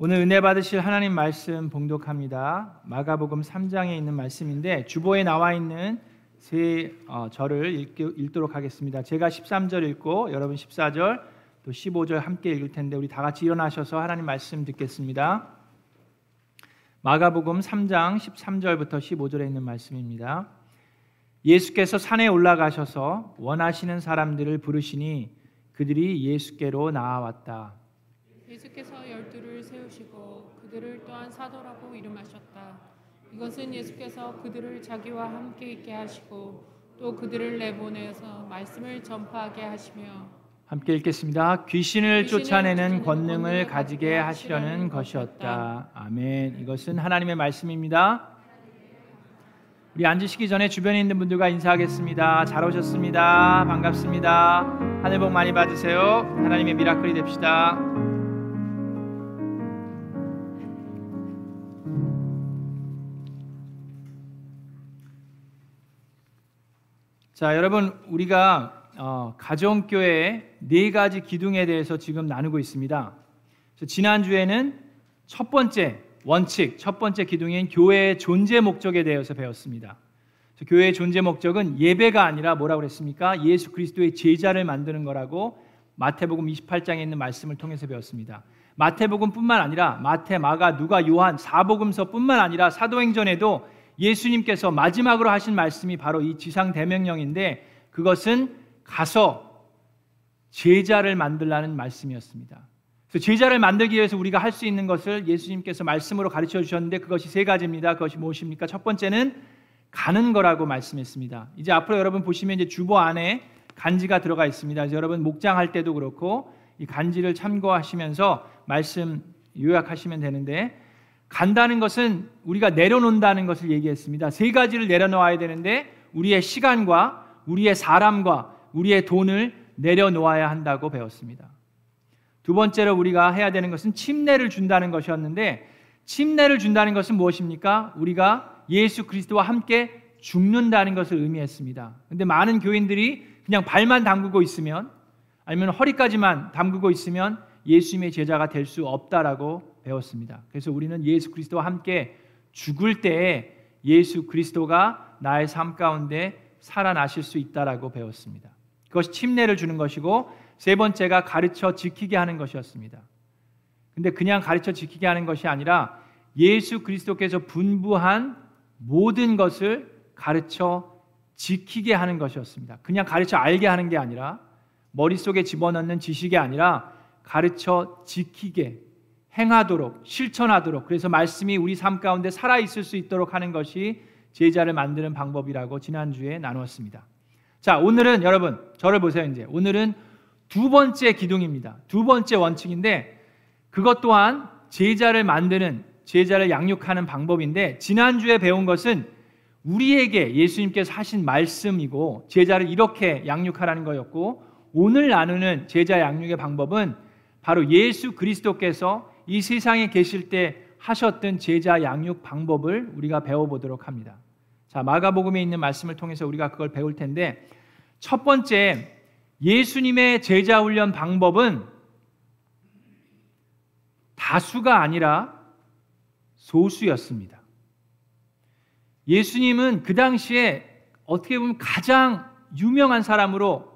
오늘 은혜 받으실 하나님 말씀 봉독합니다. 마가복음 3장에 있는 말씀인데 주보에 나와 있는 세 절을 읽도록 하겠습니다. 제가 13절 읽고 여러분 14절 또 15절 함께 읽을 텐데 우리 다 같이 일어나셔서 하나님 말씀 듣겠습니다. 마가복음 3장 13절부터 15절에 있는 말씀입니다. 예수께서 산에 올라가셔서 원하시는 사람들을 부르시니 그들이 예수께로 나아왔다. 예수께서 12를 세우시고 그들을 또한 사도라고 이름하셨다. 이것은 예수께서 그들을 자기와 함께 있게 하시고 또 그들을 내보내서 말씀을 전파하게 하시며 함께 읽겠습니다. 귀신을 쫓아내는 권능을 가지게 하시려는 것이었다. 아멘. 이것은 하나님의 말씀입니다. 우리 앉으시기 전에 주변에 있는 분들과 인사하겠습니다. 잘 오셨습니다. 반갑습니다. 하늘 복 많이 받으세요. 하나님의 미라클이 됩시다. 자, 여러분, 우리가 가정교회의 네 가지 기둥에 대해서 지금 나누고 있습니다. 지난주에는 첫 번째 원칙, 첫 번째 기둥인 교회의 존재 목적에 대해서 배웠습니다. 교회의 존재 목적은 예배가 아니라 뭐라고 그랬습니까? 예수 그리스도의 제자를 만드는 거라고 마태복음 28장에 있는 말씀을 통해서 배웠습니다. 마태복음뿐만 아니라 마태, 마가, 누가, 요한, 사복음서뿐만 아니라 사도행전에도 예수님께서 마지막으로 하신 말씀이 바로 이 지상 대명령인데 그것은 가서 제자를 만들라는 말씀이었습니다. 그래서 제자를 만들기 위해서 우리가 할 수 있는 것을 예수님께서 말씀으로 가르쳐 주셨는데 그것이 세 가지입니다. 그것이 무엇입니까? 첫 번째는 가는 거라고 말씀했습니다. 이제 앞으로 여러분 보시면 이제 주보 안에 간지가 들어가 있습니다. 그래서 여러분 목장할 때도 그렇고 이 간지를 참고하시면서 말씀 요약하시면 되는데 간다는 것은 우리가 내려놓는다는 것을 얘기했습니다. 세 가지를 내려놓아야 되는데 우리의 시간과 우리의 사람과 우리의 돈을 내려놓아야 한다고 배웠습니다. 두 번째로 우리가 해야 되는 것은 침례를 준다는 것이었는데 침례를 준다는 것은 무엇입니까? 우리가 예수 그리스도와 함께 죽는다는 것을 의미했습니다. 그런데 많은 교인들이 그냥 발만 담그고 있으면 아니면 허리까지만 담그고 있으면 예수님의 제자가 될 수 없다라고 배웠습니다. 그래서 우리는 예수 그리스도와 함께 죽을 때에 예수 그리스도가 나의 삶 가운데 살아나실 수 있다라고 배웠습니다. 그것이 침례를 주는 것이고 세 번째가 가르쳐 지키게 하는 것이었습니다. 근데 그냥 가르쳐 지키게 하는 것이 아니라 예수 그리스도께서 분부한 모든 것을 가르쳐 지키게 하는 것이었습니다. 그냥 가르쳐 알게 하는 게 아니라 머릿속에 집어넣는 지식이 아니라 가르쳐 지키게 행하도록 실천하도록 그래서 말씀이 우리 삶 가운데 살아있을 수 있도록 하는 것이 제자를 만드는 방법이라고 지난주에 나누었습니다. 자, 오늘은 여러분 저를 보세요. 이제 오늘은 두 번째 기둥입니다. 두 번째 원칙인데 그것 또한 제자를 만드는 제자를 양육하는 방법인데 지난주에 배운 것은 우리에게 예수님께서 하신 말씀이고 제자를 이렇게 양육하라는 거였고 오늘 나누는 제자 양육의 방법은 바로 예수 그리스도께서 이 세상에 계실 때 하셨던 제자 양육 방법을 우리가 배워보도록 합니다. 자, 마가복음에 있는 말씀을 통해서 우리가 그걸 배울 텐데 첫 번째 예수님의 제자 훈련 방법은 다수가 아니라 소수였습니다. 예수님은 그 당시에 어떻게 보면 가장 유명한 사람으로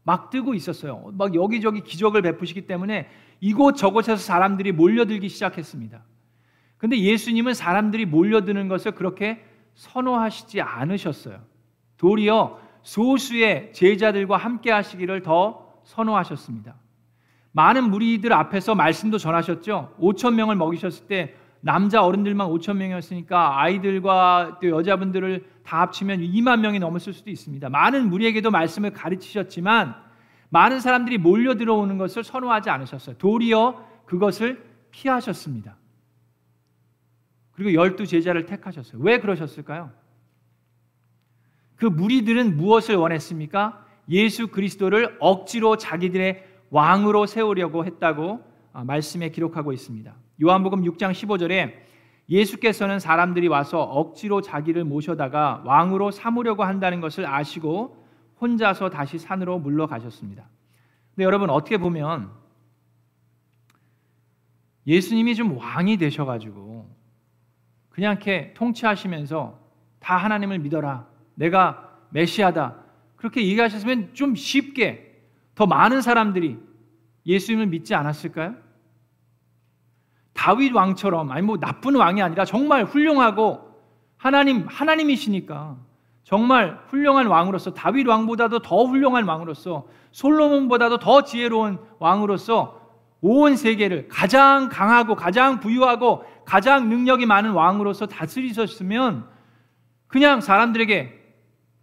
막 뜨고 있었어요. 막 여기저기 기적을 베푸시기 때문에 이곳 저곳에서 사람들이 몰려들기 시작했습니다. 그런데 예수님은 사람들이 몰려드는 것을 그렇게 선호하시지 않으셨어요. 도리어 소수의 제자들과 함께 하시기를 더 선호하셨습니다. 많은 무리들 앞에서 말씀도 전하셨죠. 5천 명을 먹이셨을 때 남자 어른들만 5천 명이었으니까 아이들과 또 여자분들을 다 합치면 2만 명이 넘었을 수도 있습니다. 많은 무리에게도 말씀을 가르치셨지만 많은 사람들이 몰려 들어오는 것을 선호하지 않으셨어요. 도리어 그것을 피하셨습니다. 그리고 12제자를 택하셨어요. 왜 그러셨을까요? 그 무리들은 무엇을 원했습니까? 예수 그리스도를 억지로 자기들의 왕으로 세우려고 했다고 말씀에 기록하고 있습니다. 요한복음 6장 15절에 예수께서는 사람들이 와서 억지로 자기를 모셔다가 왕으로 삼으려고 한다는 것을 아시고 혼자서 다시 산으로 물러가셨습니다. 근데 여러분 어떻게 보면 예수님이 좀 왕이 되셔가지고 그냥 이렇게 통치하시면서 다 하나님을 믿어라, 내가 메시아다, 그렇게 얘기하셨으면 좀 쉽게 더 많은 사람들이 예수님을 믿지 않았을까요? 다윗 왕처럼, 아니 뭐 나쁜 왕이 아니라 정말 훌륭하고 하나님이시니까 정말 훌륭한 왕으로서, 다윗 왕보다도 더 훌륭한 왕으로서, 솔로몬보다도 더 지혜로운 왕으로서 온 세계를 가장 강하고 가장 부유하고 가장 능력이 많은 왕으로서 다스리셨으면 그냥 사람들에게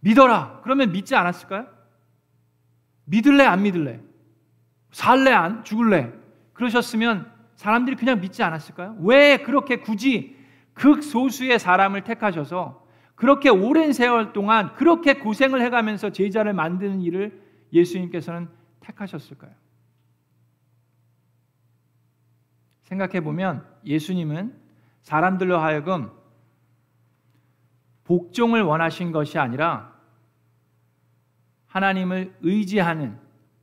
믿어라 그러면 믿지 않았을까요? 믿을래 안 믿을래? 살래 안 죽을래? 그러셨으면 사람들이 그냥 믿지 않았을까요? 왜 그렇게 굳이 극소수의 사람을 택하셔서 그렇게 오랜 세월 동안 그렇게 고생을 해가면서 제자를 만드는 일을 예수님께서는 택하셨을까요? 생각해보면 예수님은 사람들로 하여금 복종을 원하신 것이 아니라 하나님을 의지하는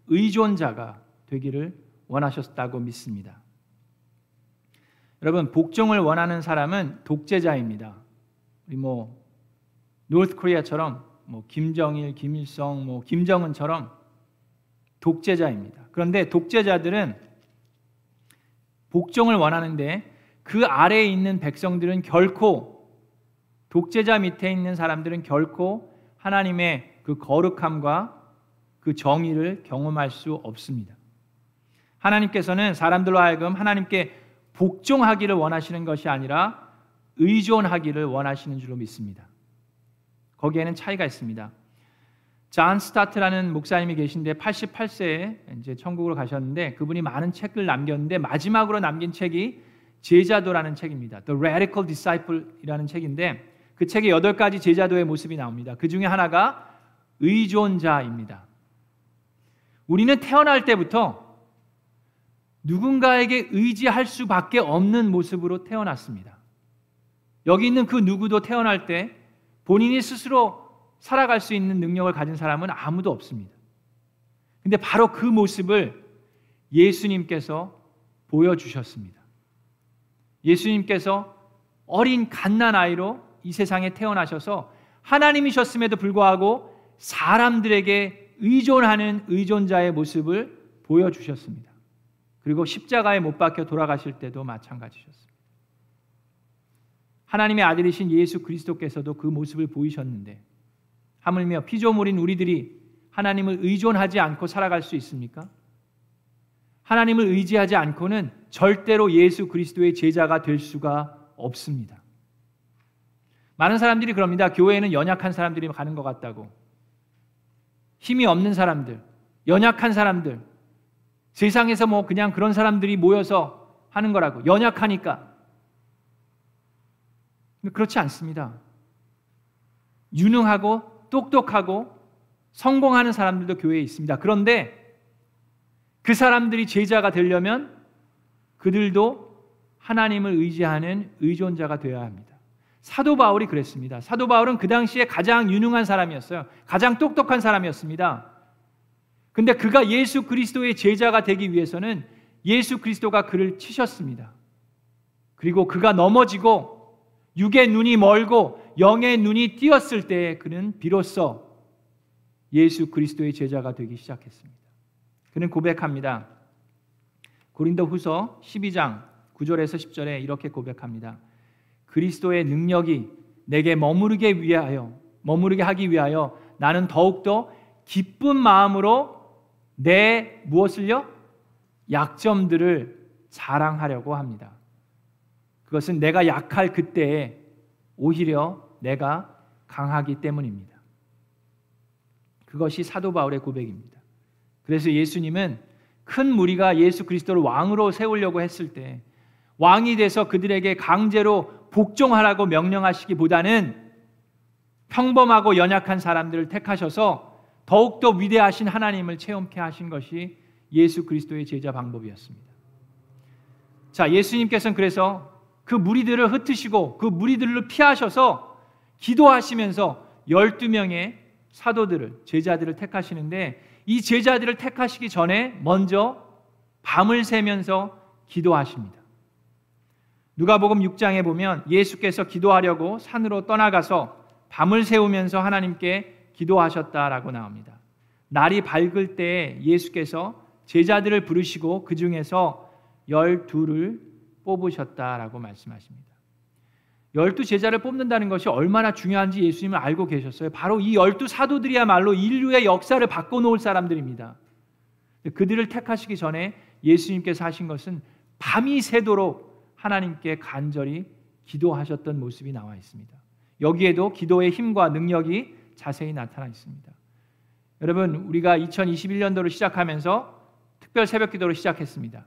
의존자가 되기를 원하셨다고 믿습니다. 여러분, 복종을 원하는 사람은 독재자입니다. 우리 노스 코리아처럼 김정일, 김일성, 김정은처럼 독재자입니다. 그런데 독재자들은 복종을 원하는데 그 아래에 있는 백성들은 결코, 독재자 밑에 있는 사람들은 결코 하나님의 그 거룩함과 그 정의를 경험할 수 없습니다. 하나님께서는 사람들로 하여금 하나님께 복종하기를 원하시는 것이 아니라 의존하기를 원하시는 줄로 믿습니다. 거기에는 차이가 있습니다. 존 스타트라는 목사님이 계신데 88세에 이제 천국으로 가셨는데 그분이 많은 책을 남겼는데 마지막으로 남긴 책이 제자도라는 책입니다. The Radical Disciple이라는 책인데 그 책에 8가지 제자도의 모습이 나옵니다. 그 중에 하나가 의존자입니다. 우리는 태어날 때부터 누군가에게 의지할 수밖에 없는 모습으로 태어났습니다. 여기 있는 그 누구도 태어날 때 본인이 스스로 살아갈 수 있는 능력을 가진 사람은 아무도 없습니다. 근데 바로 그 모습을 예수님께서 보여주셨습니다. 예수님께서 어린 갓난아이로 이 세상에 태어나셔서 하나님이셨음에도 불구하고 사람들에게 의존하는 의존자의 모습을 보여주셨습니다. 그리고 십자가에 못 박혀 돌아가실 때도 마찬가지셨습니다. 하나님의 아들이신 예수 그리스도께서도 그 모습을 보이셨는데 하물며 피조물인 우리들이 하나님을 의존하지 않고 살아갈 수 있습니까? 하나님을 의지하지 않고는 절대로 예수 그리스도의 제자가 될 수가 없습니다. 많은 사람들이 그럽니다. 교회에는 연약한 사람들이 가는 것 같다고. 힘이 없는 사람들, 연약한 사람들, 세상에서 그냥 그런 사람들이 모여서 하는 거라고. 연약하니까. 그렇지 않습니다. 유능하고 똑똑하고 성공하는 사람들도 교회에 있습니다. 그런데 그 사람들이 제자가 되려면 그들도 하나님을 의지하는 의존자가 되어야 합니다. 사도 바울이 그랬습니다. 사도 바울은 그 당시에 가장 유능한 사람이었어요. 가장 똑똑한 사람이었습니다. 근데 그가 예수 그리스도의 제자가 되기 위해서는 예수 그리스도가 그를 치셨습니다. 그리고 그가 넘어지고 육의 눈이 멀고 영의 눈이 띄었을 때 그는 비로소 예수 그리스도의 제자가 되기 시작했습니다. 그는 고백합니다. 고린도후서 12장 9절에서 10절에 이렇게 고백합니다. 그리스도의 능력이 내게 머무르게 하기 위하여 나는 더욱더 기쁜 마음으로 내 무엇을요? 약점들을 자랑하려고 합니다. 그것은 내가 약할 그때에 오히려 내가 강하기 때문입니다. 그것이 사도 바울의 고백입니다. 그래서 예수님은 큰 무리가 예수 그리스도를 왕으로 세우려고 했을 때 왕이 돼서 그들에게 강제로 복종하라고 명령하시기보다는 평범하고 연약한 사람들을 택하셔서 더욱더 위대하신 하나님을 체험케 하신 것이 예수 그리스도의 제자 방법이었습니다. 자, 예수님께서는 그래서 그 무리들을 흩으시고 그 무리들을 피하셔서 기도하시면서 12명의 사도들을, 제자들을 택하시는데 이 제자들을 택하시기 전에 먼저 밤을 새면서 기도하십니다. 누가복음 6장에 보면 예수께서 기도하려고 산으로 떠나가서 밤을 새우면서 하나님께 기도하셨다라고 나옵니다. 날이 밝을 때 예수께서 제자들을 부르시고 그 중에서 12를 뽑으셨다라고 말씀하십니다. 12 제자를 뽑는다는 것이 얼마나 중요한지 예수님은 알고 계셨어요. 바로 이 12 사도들이야말로 인류의 역사를 바꿔놓을 사람들입니다. 그들을 택하시기 전에 예수님께서 하신 것은 밤이 새도록 하나님께 간절히 기도하셨던 모습이 나와 있습니다. 여기에도 기도의 힘과 능력이 자세히 나타나 있습니다. 여러분, 우리가 2021년도를 시작하면서 특별 새벽 기도를 시작했습니다.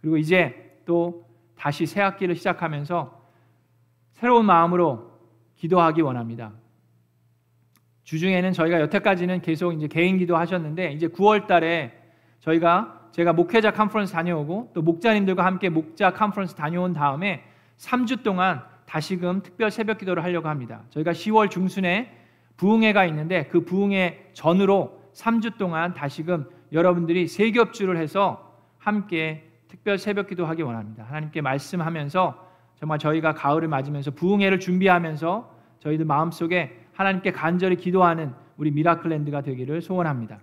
그리고 이제 또 다시 새 학기를 시작하면서 새로운 마음으로 기도하기 원합니다. 주중에는 저희가 여태까지는 계속 이제 개인 기도 하셨는데 이제 9월 달에 제가 목회자 컨퍼런스 다녀오고 또 목자님들과 함께 목자 컨퍼런스 다녀온 다음에 3주 동안 다시금 특별 새벽 기도를 하려고 합니다. 저희가 10월 중순에 부흥회가 있는데 그 부흥회 전으로 3주 동안 다시금 여러분들이 세겹주를 해서 함께 특별 새벽 기도하기 원합니다. 하나님께 말씀하면서 정말 저희가 가을을 맞으면서 부흥회를 준비하면서 저희들 마음속에 하나님께 간절히 기도하는 우리 미라클랜드가 되기를 소원합니다.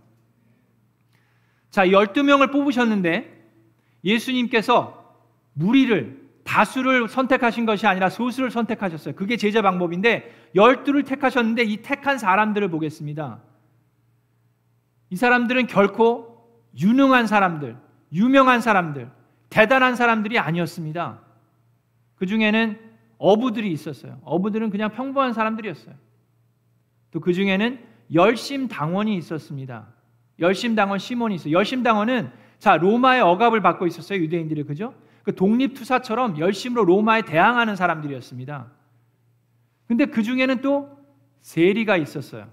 자, 12명을 뽑으셨는데 예수님께서 무리를, 다수를 선택하신 것이 아니라 소수를 선택하셨어요. 그게 제자 방법인데 12를 택하셨는데 이 택한 사람들을 보겠습니다. 이 사람들은 결코 유능한 사람들, 유명한 사람들, 대단한 사람들이 아니었습니다. 그 중에는 어부들이 있었어요. 어부들은 그냥 평범한 사람들이었어요. 또 그 중에는 열심당원이 있었습니다. 열심당원 시몬이 있어요. 열심당원은 로마의 억압을 받고 있었어요. 유대인들이, 그죠? 그 독립투사처럼 열심으로 로마에 대항하는 사람들이었습니다. 근데 그 중에는 또 세리가 있었어요.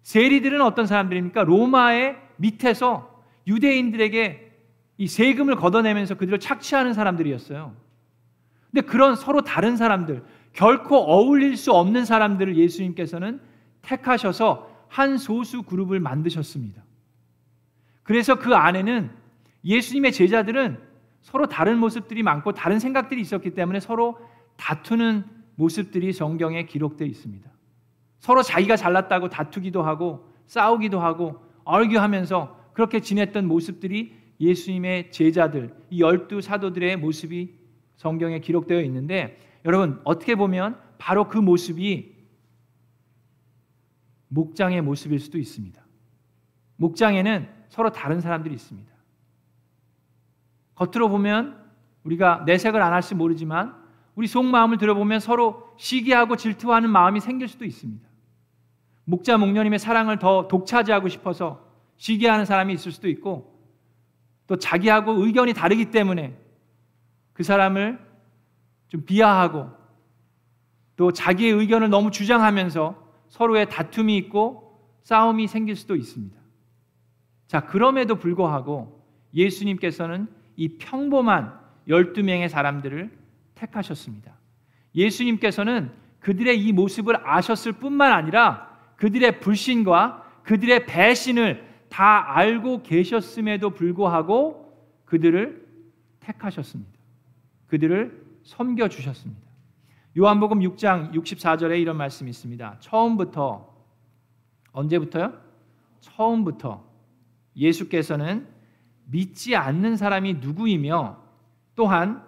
세리들은 어떤 사람들입니까? 로마의 밑에서 유대인들에게 이 세금을 걷어내면서 그들을 착취하는 사람들이었어요. 근데 그런 서로 다른 사람들, 결코 어울릴 수 없는 사람들을 예수님께서는 택하셔서 한 소수 그룹을 만드셨습니다. 그래서 그 안에는 예수님의 제자들은 서로 다른 모습들이 많고 다른 생각들이 있었기 때문에 서로 다투는 모습들이 성경에 기록되어 있습니다. 서로 자기가 잘났다고 다투기도 하고 싸우기도 하고 얼귀하면서 그렇게 지냈던 모습들이 예수님의 제자들, 이 12 사도들의 모습이 성경에 기록되어 있는데, 여러분 어떻게 보면 바로 그 모습이 목장의 모습일 수도 있습니다. 목장에는 서로 다른 사람들이 있습니다. 겉으로 보면 우리가 내색을 안 할지 모르지만 우리 속마음을 들어보면 서로 시기하고 질투하는 마음이 생길 수도 있습니다. 목자 목녀님의 사랑을 더 독차지하고 싶어서 시기하는 사람이 있을 수도 있고, 또 자기하고 의견이 다르기 때문에 그 사람을 좀 비하하고 또 자기의 의견을 너무 주장하면서 서로의 다툼이 있고 싸움이 생길 수도 있습니다. 자, 그럼에도 불구하고 예수님께서는 이 평범한 12명의 사람들을 택하셨습니다. 예수님께서는 그들의 이 모습을 아셨을 뿐만 아니라 그들의 불신과 그들의 배신을 다 알고 계셨음에도 불구하고 그들을 택하셨습니다. 그들을 섬겨주셨습니다. 요한복음 6장 64절에 이런 말씀이 있습니다. 처음부터, 언제부터요? 처음부터 예수께서는 믿지 않는 사람이 누구이며 또한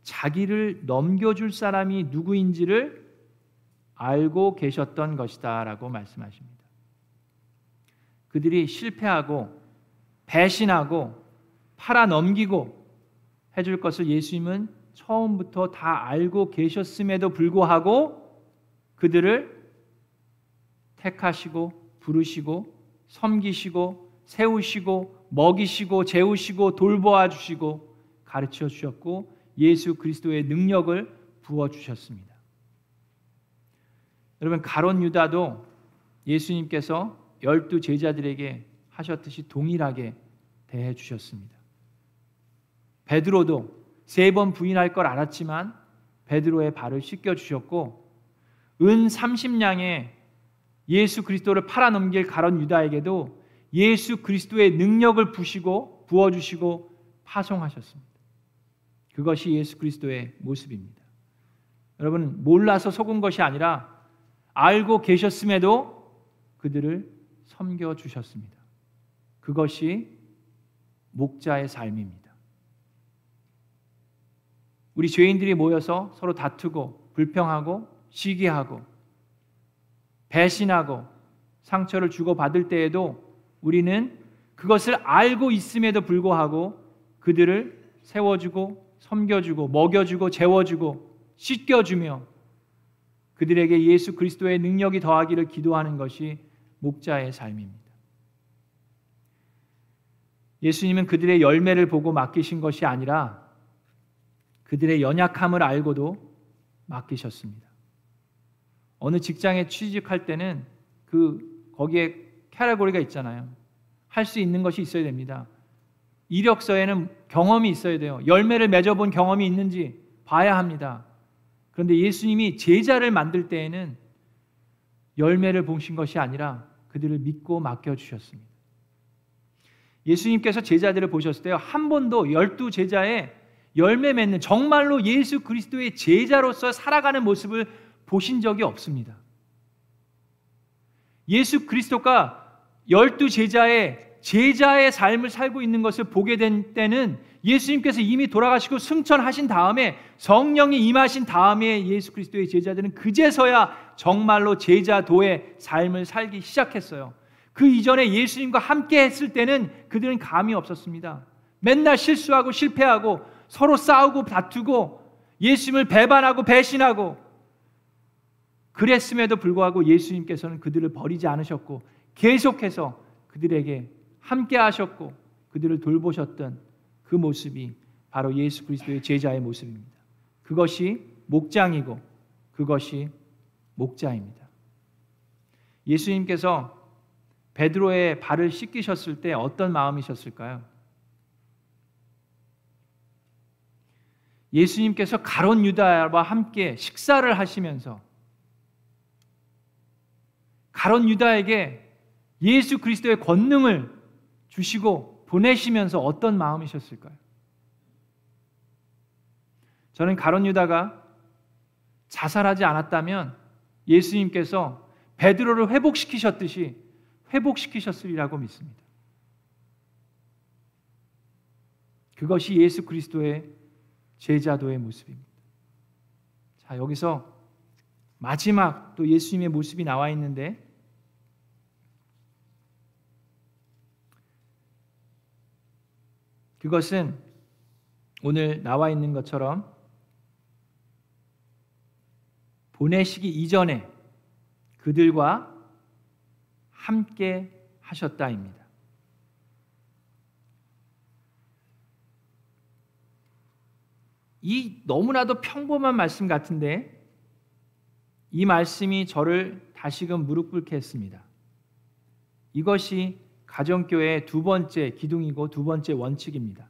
자기를 넘겨줄 사람이 누구인지를 알고 계셨던 것이다 라고 말씀하십니다. 그들이 실패하고 배신하고 팔아넘기고 해줄 것을 예수님은 처음부터 다 알고 계셨음에도 불구하고 그들을 택하시고 부르시고 섬기시고 세우시고 먹이시고 재우시고 돌보아 주시고 가르쳐 주셨고 예수 그리스도의 능력을 부어 주셨습니다. 여러분, 가룟 유다도 예수님께서 12 제자들에게 하셨듯이 동일하게 대해 주셨습니다. 베드로도 3번 부인할 걸 알았지만 베드로의 발을 씻겨 주셨고, 은 30냥에 예수 그리스도를 팔아넘길 가룟 유다에게도 예수 그리스도의 능력을 부어주시고 파송하셨습니다. 그것이 예수 그리스도의 모습입니다. 여러분, 몰라서 속은 것이 아니라 알고 계셨음에도 그들을 섬겨주셨습니다. 그것이 목자의 삶입니다. 우리 죄인들이 모여서 서로 다투고 불평하고 시기하고 배신하고 상처를 주고받을 때에도 우리는 그것을 알고 있음에도 불구하고 그들을 세워주고 섬겨주고 먹여주고 재워주고 씻겨주며 그들에게 예수 그리스도의 능력이 더하기를 기도하는 것이 목자의 삶입니다. 예수님은 그들의 열매를 보고 맡기신 것이 아니라 그들의 연약함을 알고도 맡기셨습니다. 어느 직장에 취직할 때는 거기에 카테고리가 있잖아요. 할 수 있는 것이 있어야 됩니다. 이력서에는 경험이 있어야 돼요. 열매를 맺어본 경험이 있는지 봐야 합니다. 그런데 예수님이 제자를 만들 때에는 열매를 보신 것이 아니라 그들을 믿고 맡겨주셨습니다. 예수님께서 제자들을 보셨을 때요, 한 번도 12제자의 열매 맺는 정말로 예수 그리스도의 제자로서 살아가는 모습을 보신 적이 없습니다. 예수 그리스도가 12제자의 제자의 삶을 살고 있는 것을 보게 된 때는 예수님께서 이미 돌아가시고 승천하신 다음에 성령이 임하신 다음에 예수 그리스도의 제자들은 그제서야 정말로 제자도의 삶을 살기 시작했어요. 그 이전에 예수님과 함께 했을 때는 그들은 감이 없었습니다. 맨날 실수하고 실패하고 서로 싸우고 다투고 예수님을 배반하고 배신하고 그랬음에도 불구하고 예수님께서는 그들을 버리지 않으셨고 계속해서 그들에게 함께 하셨고 그들을 돌보셨던 그 모습이 바로 예수 그리스도의 제자의 모습입니다. 그것이 목장이고 그것이 목자입니다. 예수님께서 베드로의 발을 씻기셨을 때 어떤 마음이셨을까요? 예수님께서 가룟 유다와 함께 식사를 하시면서 가룟 유다에게 예수 그리스도의 권능을 주시고 보내시면서 어떤 마음이셨을까요? 저는 가룟 유다가 자살하지 않았다면 예수님께서 베드로를 회복시키셨듯이 회복시키셨으리라고 믿습니다. 그것이 예수 그리스도의 제자도의 모습입니다. 자, 여기서 마지막 또 예수님의 모습이 나와 있는데 그것은 오늘 나와 있는 것처럼 보내시기 이전에 그들과 함께 하셨다입니다. 이 너무나도 평범한 말씀 같은데 이 말씀이 저를 다시금 무릎 꿇게 했습니다. 이것이 가정교회의 두 번째 기둥이고 두 번째 원칙입니다.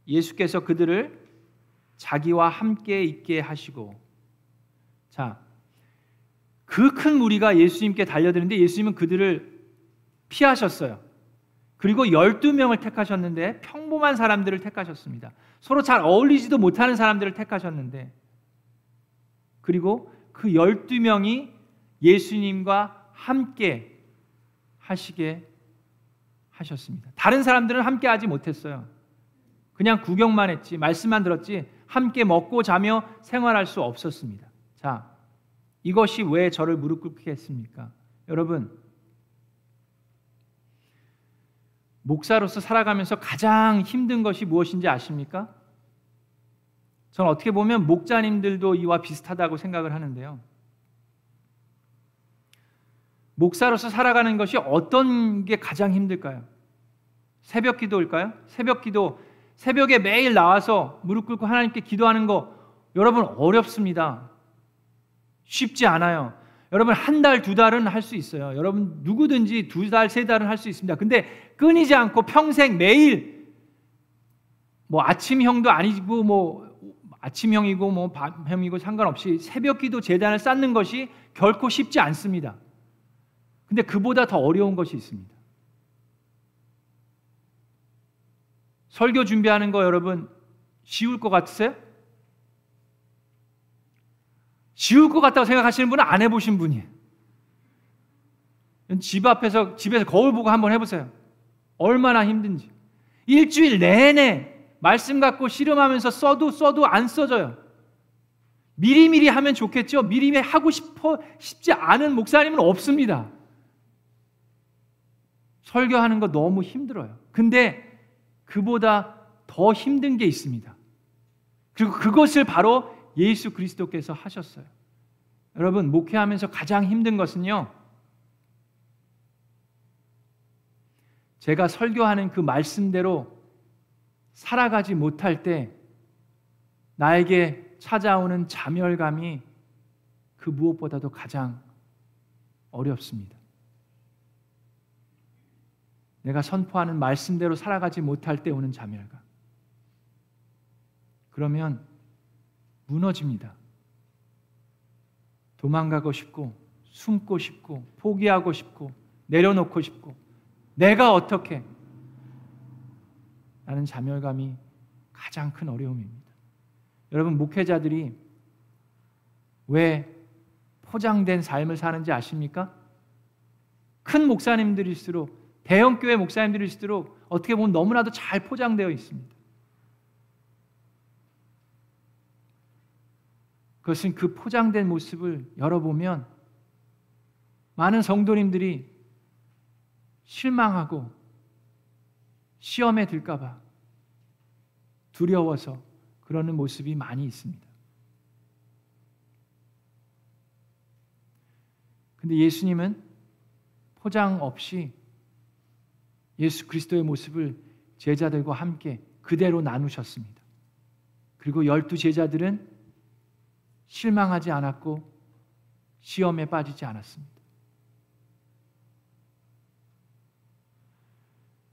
예수께서 그들을 자기와 함께 있게 하시고, 자, 그 큰 무리가 예수님께 달려드는데 예수님은 그들을 피하셨어요. 그리고 12명을 택하셨는데 평범한 사람들을 택하셨습니다. 서로 잘 어울리지도 못하는 사람들을 택하셨는데, 그리고 그 12명이 예수님과 함께 하시게 하셨습니다. 다른 사람들은 함께 하지 못했어요. 그냥 구경만 했지, 말씀만 들었지 함께 먹고 자며 생활할 수 없었습니다. 자, 이것이 왜 저를 무릎 꿇게 했습니까? 여러분, 목사로서 살아가면서 가장 힘든 것이 무엇인지 아십니까? 저는 어떻게 보면 목자님들도 이와 비슷하다고 생각을 하는데요. 목사로서 살아가는 것이 어떤 게 가장 힘들까요? 새벽 기도일까요? 새벽 기도, 새벽에 매일 나와서 무릎 꿇고 하나님께 기도하는 거 여러분 어렵습니다. 쉽지 않아요. 여러분 한 달, 두 달은 할 수 있어요. 여러분 누구든지 두 달, 세 달은 할 수 있습니다. 근데 끊이지 않고 평생 매일 뭐 아침형도 아니고 뭐 아침형이고 뭐 밤형이고 상관없이 새벽 기도 재단을 쌓는 것이 결코 쉽지 않습니다. 근데 그보다 더 어려운 것이 있습니다. 설교 준비하는 거 여러분 쉬울 것 같으세요? 지울 것 같다고 생각하시는 분은 안 해보신 분이에요. 집에서 거울 보고 한번 해보세요. 얼마나 힘든지. 일주일 내내 말씀 갖고 씨름하면서 써도 안 써져요. 미리미리 하면 좋겠죠. 미리미리 하고 싶지 않은 목사님은 없습니다. 설교하는 거 너무 힘들어요. 근데 그보다 더 힘든 게 있습니다. 그리고 그것을 바로 예수 그리스도께서 하셨어요. 여러분, 목회하면서 가장 힘든 것은요, 제가 설교하는 그 말씀대로 살아가지 못할 때 나에게 찾아오는 자멸감이 그 무엇보다도 가장 어렵습니다. 내가 선포하는 말씀대로 살아가지 못할 때 오는 자멸감. 그러면 무너집니다. 도망가고 싶고, 숨고 싶고, 포기하고 싶고, 내려놓고 싶고, 내가 어떻게? 라는 자멸감이 가장 큰 어려움입니다. 여러분, 목회자들이 왜 포장된 삶을 사는지 아십니까? 큰 목사님들일수록, 대형교회 목사님들일수록 어떻게 보면 너무나도 잘 포장되어 있습니다. 그것은 그 포장된 모습을 열어보면 많은 성도님들이 실망하고 시험에 들까 봐 두려워서 그러는 모습이 많이 있습니다. 근데 예수님은 포장 없이 예수 그리스도의 모습을 제자들과 함께 그대로 나누셨습니다. 그리고 12 제자들은 실망하지 않았고 시험에 빠지지 않았습니다.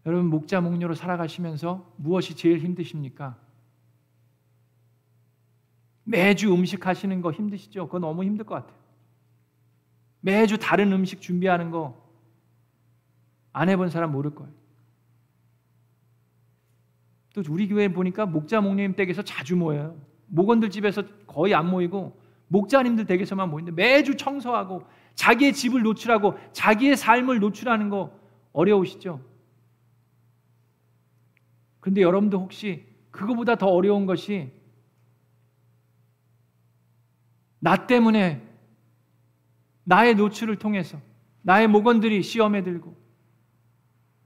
여러분, 목자 목녀로 살아가시면서 무엇이 제일 힘드십니까? 매주 음식 하시는 거 힘드시죠? 그거 너무 힘들 것 같아요. 매주 다른 음식 준비하는 거 안 해본 사람 모를 거예요. 또 우리 교회 보니까 목자 목녀님 댁에서 자주 모여요. 목원들 집에서 거의 안 모이고 목자님들 댁에서만 모이는데 매주 청소하고 자기의 집을 노출하고 자기의 삶을 노출하는 거 어려우시죠? 그런데 여러분도 혹시 그거보다 더 어려운 것이 나 때문에 나의 노출을 통해서 나의 목원들이 시험에 들고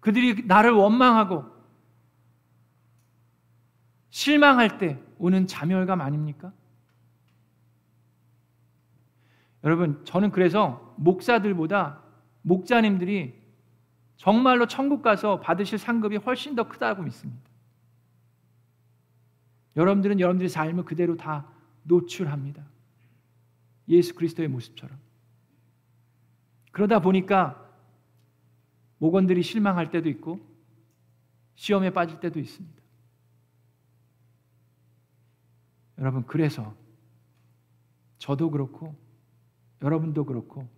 그들이 나를 원망하고 실망할 때 오는 자멸감 아닙니까? 여러분, 저는 그래서 목사들보다 목자님들이 정말로 천국 가서 받으실 상급이 훨씬 더 크다고 믿습니다. 여러분들은 여러분들의 삶을 그대로 다 노출합니다. 예수 그리스도의 모습처럼. 그러다 보니까 목원들이 실망할 때도 있고 시험에 빠질 때도 있습니다. 여러분, 그래서 저도 그렇고 여러분도 그렇고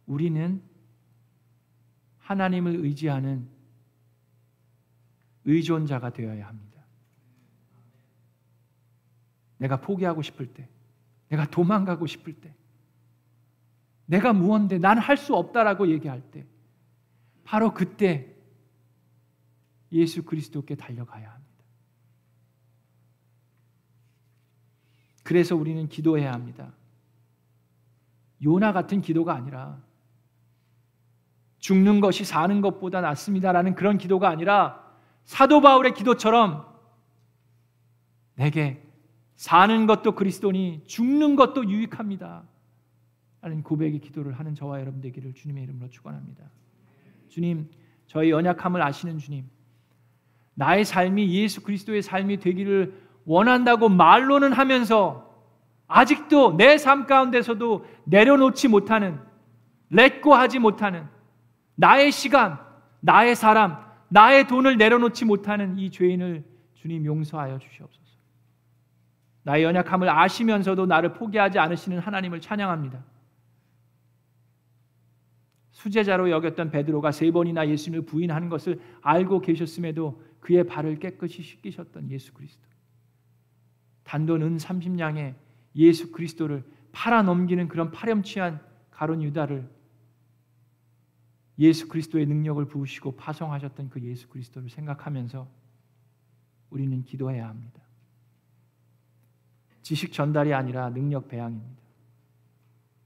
우리는 하나님을 의지하는 의존자가 되어야 합니다. 내가 포기하고 싶을 때, 내가 도망가고 싶을 때, 내가 무언데 나는 할 수 없다라고 얘기할 때, 바로 그때 예수 그리스도께 달려가야 합니다. 그래서 우리는 기도해야 합니다. 요나 같은 기도가 아니라 죽는 것이 사는 것보다 낫습니다라는 그런 기도가 아니라 사도 바울의 기도처럼 내게 사는 것도 그리스도니 죽는 것도 유익합니다 라는 고백의 기도를 하는 저와 여러분 되기를 주님의 이름으로 축원합니다. 주님, 저희 연약함을 아시는 주님, 나의 삶이 예수 그리스도의 삶이 되기를 원한다고 말로는 하면서 아직도 내 삶 가운데서도 내려놓지 못하는, 렛고 하지 못하는 나의 시간, 나의 사람, 나의 돈을 내려놓지 못하는 이 죄인을 주님 용서하여 주시옵소서. 나의 연약함을 아시면서도 나를 포기하지 않으시는 하나님을 찬양합니다. 수제자로 여겼던 베드로가 3번이나 예수님을 부인하는 것을 알고 계셨음에도 그의 발을 깨끗이 씻기셨던 예수 그리스도, 단돈 은 30냥에 예수 그리스도를 팔아넘기는 그런 파렴치한 가룟 유다를 예수 그리스도의 능력을 부으시고 파송하셨던 그 예수 그리스도를 생각하면서 우리는 기도해야 합니다. 지식 전달이 아니라 능력 배양입니다.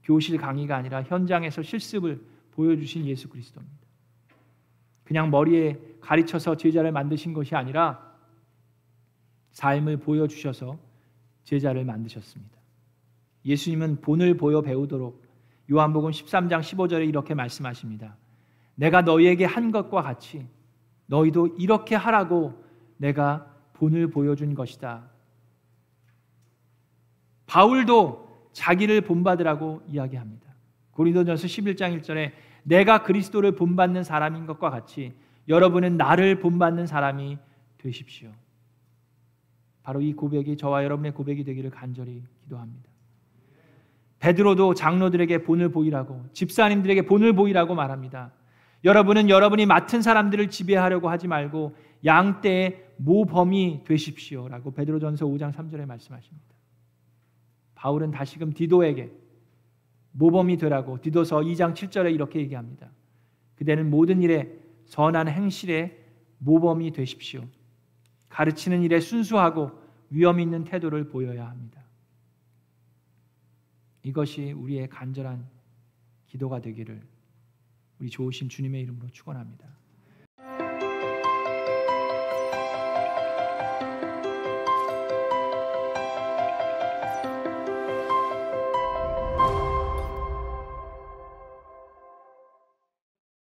교실 강의가 아니라 현장에서 실습을 보여주신 예수 그리스도입니다. 그냥 머리에 가르쳐서 제자를 만드신 것이 아니라 삶을 보여주셔서 제자를 만드셨습니다. 예수님은 본을 보여 배우도록 요한복음 13장 15절에 이렇게 말씀하십니다. 내가 너희에게 한 것과 같이 너희도 이렇게 하라고 내가 본을 보여준 것이다. 바울도 자기를 본받으라고 이야기합니다. 고린도전서 11장 1절에 내가 그리스도를 본받는 사람인 것과 같이 여러분은 나를 본받는 사람이 되십시오. 바로 이 고백이 저와 여러분의 고백이 되기를 간절히 기도합니다. 베드로도 장로들에게 본을 보이라고, 집사님들에게 본을 보이라고 말합니다. 여러분은 여러분이 맡은 사람들을 지배하려고 하지 말고 양떼의 모범이 되십시오라고 베드로전서 5장 3절에 말씀하십니다. 바울은 다시금 디도에게 모범이 되라고 디도서 2장 7절에 이렇게 얘기합니다. 그대는 모든 일에 선한 행실에 모범이 되십시오. 가르치는 일에 순수하고 위엄 있는 태도를 보여야 합니다. 이것이 우리의 간절한 기도가 되기를 우리 좋으신 주님의 이름으로 축원합니다.